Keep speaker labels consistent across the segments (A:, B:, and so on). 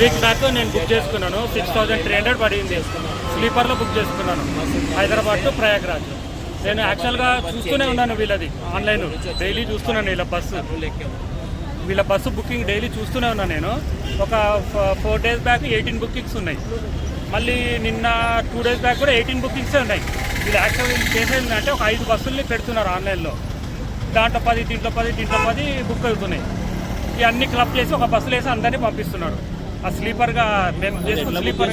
A: Week back నేను book చేసుకున్నాను. 6300 పడింది. స్లీపర్లో బుక్ చేసుకున్నాను, హైదరాబాద్ టు ప్రయాగ్రాజ్. నేను యాక్చువల్గా చూస్తూనే ఉన్నాను వీళ్ళది ఆన్లైన్, డైలీ చూస్తున్నాను వీళ్ళ బస్సు బుకింగ్ డైలీ చూస్తూనే ఉన్నాను. నేను ఒక 4 days బ్యాక్ 18 బుకింగ్స్ ఉన్నాయి. మళ్ళీ నిన్న 2 days బ్యాక్ కూడా 18 బుకింగ్సే ఉన్నాయి. వీళ్ళు యాక్చువల్గా చేసేది అంటే ఒక 5 బస్సుల్ని పెడుతున్నారు ఆన్లైన్లో. దాంట్లో 10, దీంట్లో 10 బుక్ అవుతున్నాయి. ఇవన్నీ క్లబ్ చేసి ఒక బస్సులు వేసి అందరినీ పంపిస్తున్నారు. ఆ స్లీపర్గా మేము చేసుకున్న స్లీపర్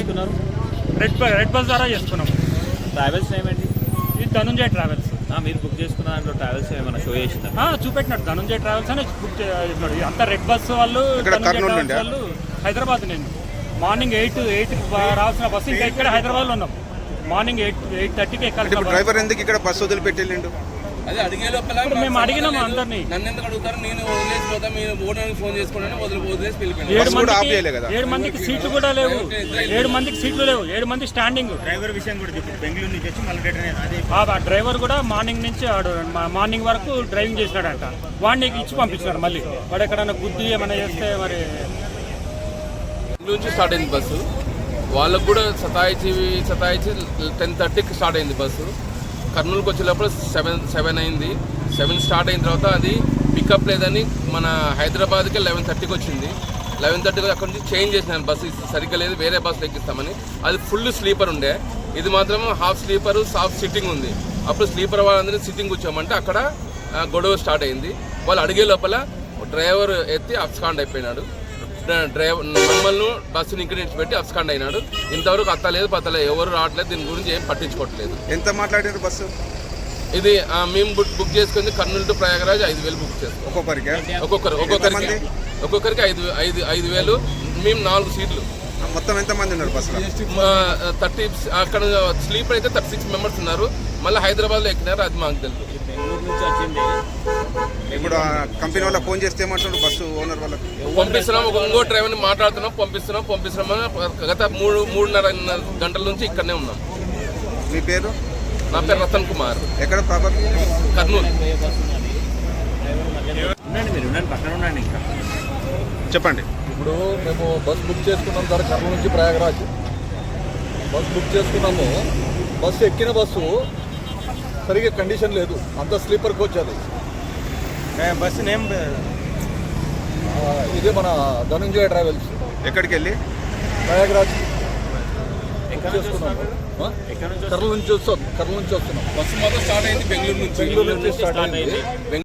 A: రెడ్ బస్ ద్వారా చేసుకున్నాం.
B: ట్రావెల్స్ ఏమండి?
A: ఇది ధనుంజయ ట్రావెల్స్.
B: మీరు బుక్ చేసుకున్న దాంట్లో ట్రావెల్స్ ఏమైనా షో చేసిందా?
A: చూపెట్టినాడు ధనుంజయ ట్రావెల్స్ అని బుక్ చేసినాడు. అంతా రెడ్ బస్ వాళ్ళు, ధనుంజయ ట్రావెల్స్ వాళ్ళు. హైదరాబాద్ నేను మార్నింగ్ 8 రావాల్సిన బస్సు ఇంకా ఇక్కడ హైదరాబాద్లో ఉన్నాం. మార్నింగ్ 8:30కి ఎక్కాలి.
C: డ్రైవర్ ఎందుకు ఇక్కడ బస్సు వదిలిపెట్టేళ్ళండు?
D: అదే అడిగే లోపల
A: మేము అడిగినాము అందరినీ.
D: నన్ను ఎందుకు అడుగుతారు? నేను వదిలేసిపోతా, మీరు ఓనర్కి ఫోన్ చేసుకోండి, వదిలేసి వెళ్ళిపోయింది.
A: 7 మందికి సీట్లు కూడా లేవు. 7 మందికి సీట్లు లేవు. 7 మంది స్టాండింగ్.
B: డ్రైవర్ విషయం కూడా చెప్పి బెంగళూరు నుంచి వచ్చి మళ్ళీ రిటర్న్.
A: డ్రైవర్ కూడా మార్నింగ్ నుంచి మార్నింగ్ వరకు డ్రైవింగ్ చేసినాడంట. వాడిని ఇచ్చి పంపించినాడు. మళ్ళీ వాడు ఎక్కడైనా గుద్ది ఏమైనా చేస్తే మరి.
D: నుంచి స్టార్ట్ అయింది బస్సు. వాళ్ళకు కూడా సతాయించి 10:30కి స్టార్ట్ అయింది బస్సు. కర్నూలుకి వచ్చేటప్పుడు 7 అయింది. 7 స్టార్ట్ అయిన తర్వాత అది పికప్ లేదని మన హైదరాబాద్కి 11:30కి వచ్చింది. 11:30కి అక్కడ నుంచి చేంజ్ చేసినాను. బస్సు సరిగ్గా లేదు, వేరే బస్సులు ఎక్కిస్తామని. అది ఫుల్ స్లీపర్ ఉండే, ఇది మాత్రం హాఫ్ స్లీపరు సాఫ్ట్ సిట్టింగ్ ఉంది. అప్పుడు స్లీపర్ వాళ్ళందరినీ సిట్టింగ్ కూర్చోమంటే అక్కడ గొడవ స్టార్ట్ అయింది. వాళ్ళు అడిగే లోపల డ్రైవర్ ఎత్తి అబ్స్కాండ్ అయిపోయినాడు. మమ్మల్ని బస్సుని ఇక్కడ నుంచి పెట్టి అబ్స్కాండ్ అయినాడు. ఇంతవరకు అత్తలేదు పత్తలేదు, ఎవరు రావట్లేదు, దీని గురించి ఏం పట్టించుకోవట్లేదు.
C: ఎంత మాట్లాడారు బస్సు?
D: ఇది మేము బుక్ చేసుకుంది కర్నూలు టు ప్రయాగరాజ్ 5,000 బుక్ చేసుకున్నాం. ఒక్కొక్కరికి 5,000. మేము 4 సీట్లు.
C: మొత్తం ఎంత మంది ఉన్నారు బస్సులో?
D: 30. అక్కడ స్లీపర్ అయితే 36 మెంబర్స్ ఉన్నారు. మళ్ళీ హైదరాబాద్లో ఎక్కినారు, అది మాకు తెలుసు.
C: ఇప్పుడు కంపెనీ వాళ్ళకి ఫోన్ చేస్తే ఏమంటున్నారు బస్సు ఓనర్ వాళ్ళకి?
D: పంపిస్తున్నాం, ఇంకో డ్రైవర్ని మాట్లాడుతున్నాం, పంపిస్తున్నాం. గత 3.5 గంటల నుంచి ఇక్కడనే ఉన్నాం.
C: మీ పేరు?
D: నా పేరు రతన్ కుమార్.
C: ఎక్కడ ప్రాపర్?
D: కర్నూలు.
B: ఇంకా
C: చెప్పండి.
E: ఇప్పుడు మేము బస్ బుక్ చేసుకున్నాం సార్, కర్నూలు నుంచి ప్రయాగరాజ్ బస్ బుక్ చేసుకున్నాము. బస్సు ఎక్కిన బస్సు సరిగ్గా కండిషన్ లేదు, అంత స్లీపర్ కోచ్ అది.
B: బస్సు నేమ్
E: ఇదే మన ధనుంజయ ట్రావెల్స్.
C: ఎక్కడికి వెళ్ళి?
E: ప్రయాగరాజ్ చేసుకున్నాము. కర్నూలు నుంచి వస్తున్నాం.
D: బస్సు మొత్తం స్టార్ట్ అయింది బెంగళూరు నుంచి
E: స్టార్ట్ అయింది.